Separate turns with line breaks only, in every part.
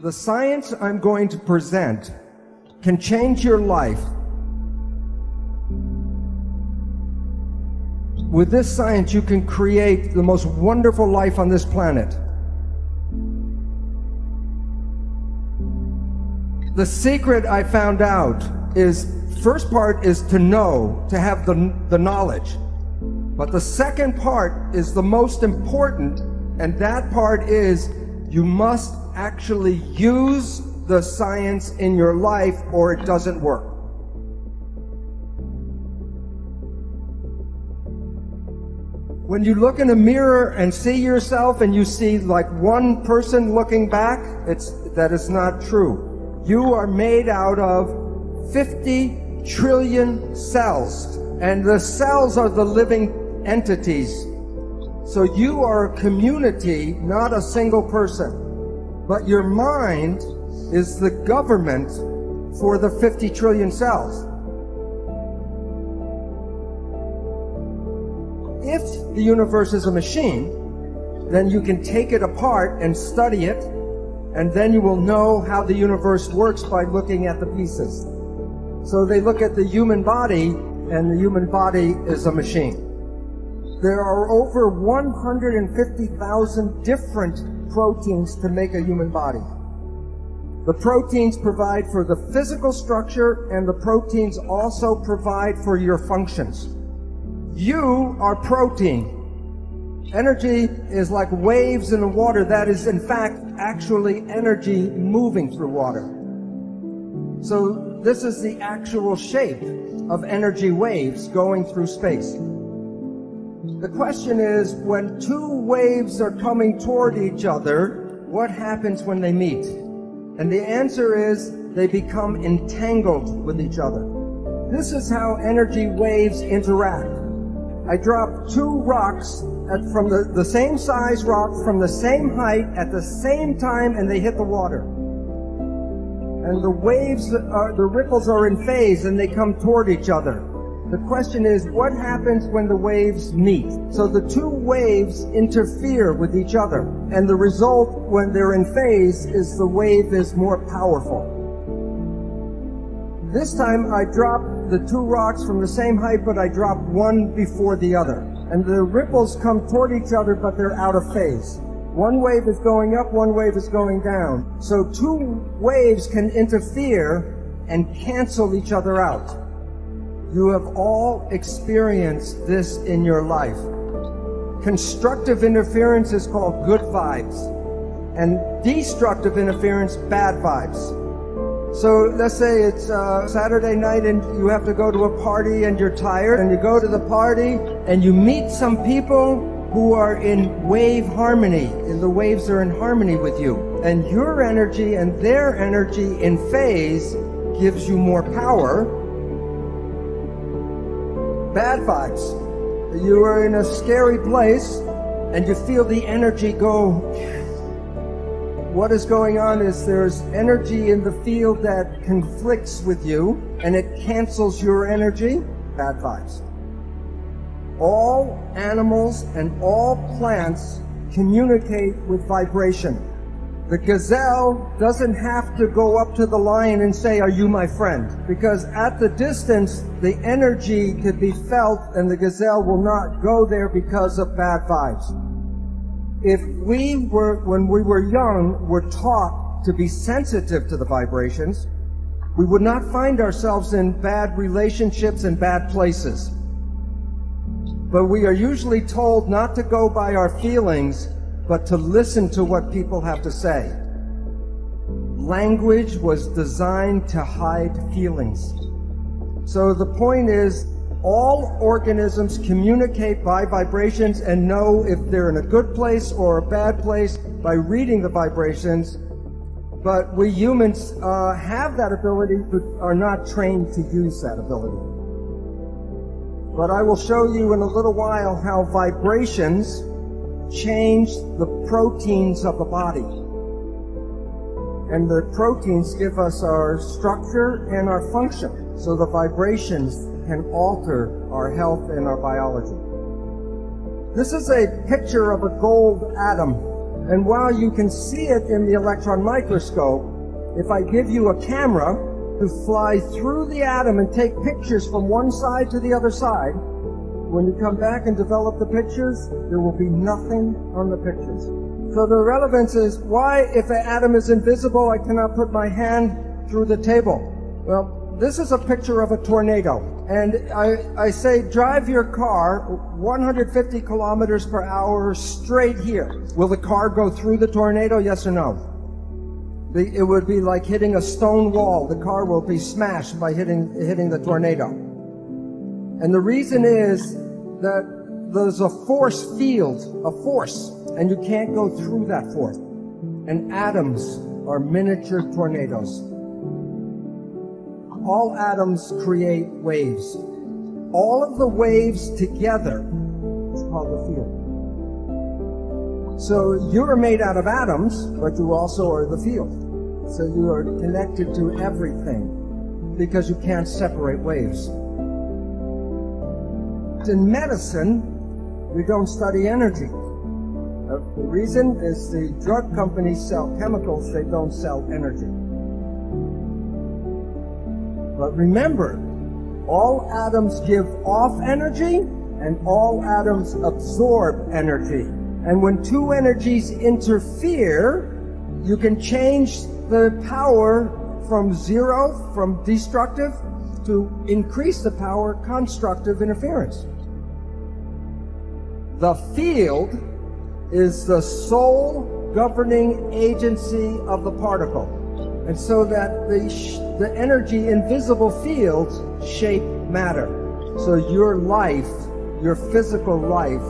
The science I'm going to present can change your life. With this science, you can create the most wonderful life on this planet. The secret I found out is, first part is to know, to have the knowledge. But the second part is the most important, and that part is you must actually use the science in your life or it doesn't work. When you look in a mirror and see yourself and you see like one person looking back, that is not true. You are made out of 50 trillion cells, and the cells are the living entities. So you are a community, not a single person. But your mind is the government for the 50 trillion cells. If the universe is a machine, then you can take it apart and study it, and then you will know how the universe works by looking at the pieces. So they look at the human body, and the human body is a machine. There are over 150,000 different proteins to make a human body. The proteins provide for the physical structure, and the proteins also provide for your functions. You are protein. Energy is like waves in the water. That is, in fact, actually energy moving through water. So this is the actual shape of energy waves going through space. The question is, when two waves are coming toward each other, what happens when they meet? And the answer is, they become entangled with each other. This is how energy waves interact. I drop two rocks from the same size rock, from the same height, at the same time, and they hit the water. And the waves, the ripples are in phase, and they come toward each other. The question is, what happens when the waves meet? So the two waves interfere with each other, and the result when they're in phase is the wave is more powerful. This time I drop the two rocks from the same height, but I drop one before the other. And the ripples come toward each other, but they're out of phase. One wave is going up, one wave is going down. So two waves can interfere and cancel each other out. You have all experienced this in your life. Constructive interference is called good vibes, and destructive interference, bad vibes. So let's say it's Saturday night and you have to go to a party and you're tired, and you go to the party and you meet some people who are in wave harmony, and the waves are in harmony with you. And your energy and their energy in phase gives you more power. Bad vibes. You are in a scary place and you feel the energy go. What is going on is there's energy in the field that conflicts with you, and it cancels your energy. Bad vibes. All animals and all plants communicate with vibration. The gazelle doesn't have to go up to the lion and say, "Are you my friend?" Because at the distance, the energy could be felt, and the gazelle will not go there because of bad vibes. If when we were young, were taught to be sensitive to the vibrations, we would not find ourselves in bad relationships and bad places. But we are usually told not to go by our feelings, but to listen to what people have to say. Language was designed to hide feelings. So the point is, all organisms communicate by vibrations and know if they're in a good place or a bad place by reading the vibrations. But we humans have that ability, but are not trained to use that ability. But I will show you in a little while how vibrations change the proteins of the body. And the proteins give us our structure and our function. So the vibrations can alter our health and our biology. This is a picture of a gold atom. And while you can see it in the electron microscope, if I give you a camera to fly through the atom and take pictures from one side to the other side, when you come back and develop the pictures, there will be nothing on the pictures. So the relevance is, why, if an atom is invisible, I cannot put my hand through the table? Well, this is a picture of a tornado. And I say, drive your car 150 kilometers per hour straight here. Will the car go through the tornado, yes or no? It would be like hitting a stone wall. The car will be smashed by hitting the tornado. And the reason is that there's a force field, a force, and you can't go through that force. And atoms are miniature tornadoes. All atoms create waves. All of the waves together is called the field. So you're made out of atoms, but you also are the field. So you are connected to everything because you can't separate waves. In medicine, we don't study energy. The reason is the drug companies sell chemicals, they don't sell energy. But remember, all atoms give off energy and all atoms absorb energy. And when two energies interfere, you can change the power from zero, from destructive, to increase the power, constructive interference. The field is the sole governing agency of the particle. And so that the energy in visible fields shape matter. So your life, your physical life,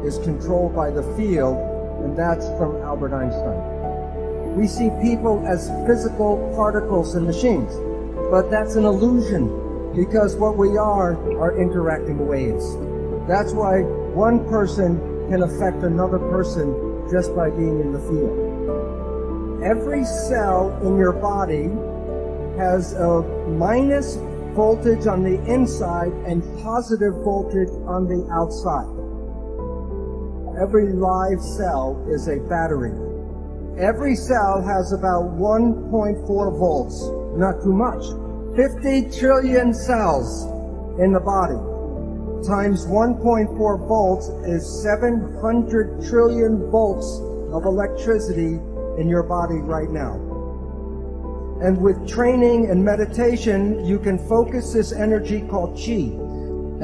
is controlled by the field, and that's from Albert Einstein. We see people as physical particles and machines, but that's an illusion, because what we are interacting waves. That's why one person can affect another person just by being in the field. Every cell in your body has a minus voltage on the inside and positive voltage on the outside. Every live cell is a battery. Every cell has about 1.4 volts, not too much. 50 trillion cells in the body times 1.4 volts is 700 trillion volts of electricity in your body right now. And with training and meditation, you can focus this energy called chi,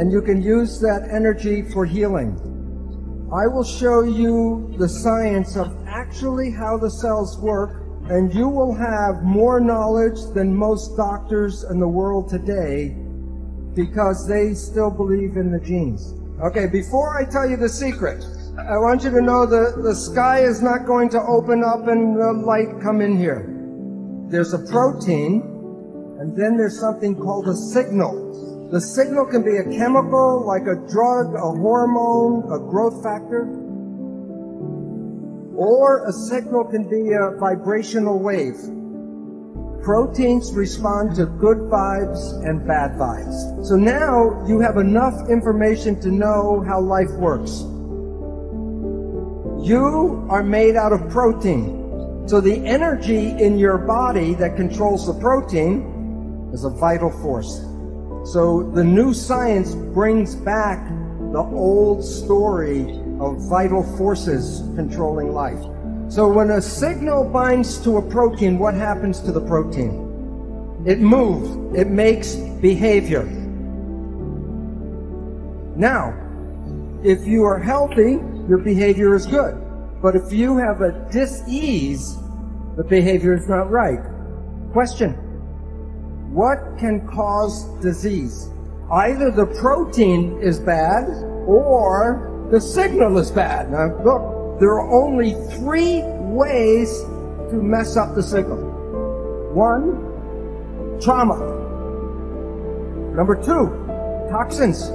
and you can use that energy for healing. I will show you the science of actually how the cells work, and you will have more knowledge than most doctors in the world today because they still believe in the genes. Okay, before I tell you the secret, I want you to know the sky is not going to open up and the light come in here. There's a protein, and then there's something called a signal. The signal can be a chemical, like a drug, a hormone, a growth factor. Or a signal can be a vibrational wave. Proteins respond to good vibes and bad vibes. So now you have enough information to know how life works. You are made out of protein. So the energy in your body that controls the protein is a vital force. So the new science brings back the old story of vital forces controlling life. So when a signal binds to a protein, what happens to the protein? It moves. It makes behavior. Now, if you are healthy, your behavior is good. But if you have a dis-ease, the behavior is not right. Question: what can cause disease? Either the protein is bad or the signal is bad. Now look, there are only 3 ways to mess up the signal. 1, trauma. Number 2, toxins.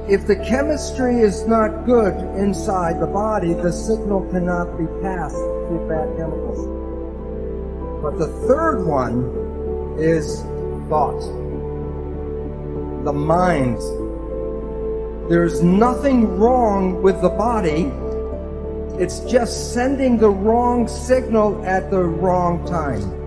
If the chemistry is not good inside the body, the signal cannot be passed through bad chemicals. But the third one is thought. The mind. There's nothing wrong with the body It's just sending the wrong signal at the wrong time.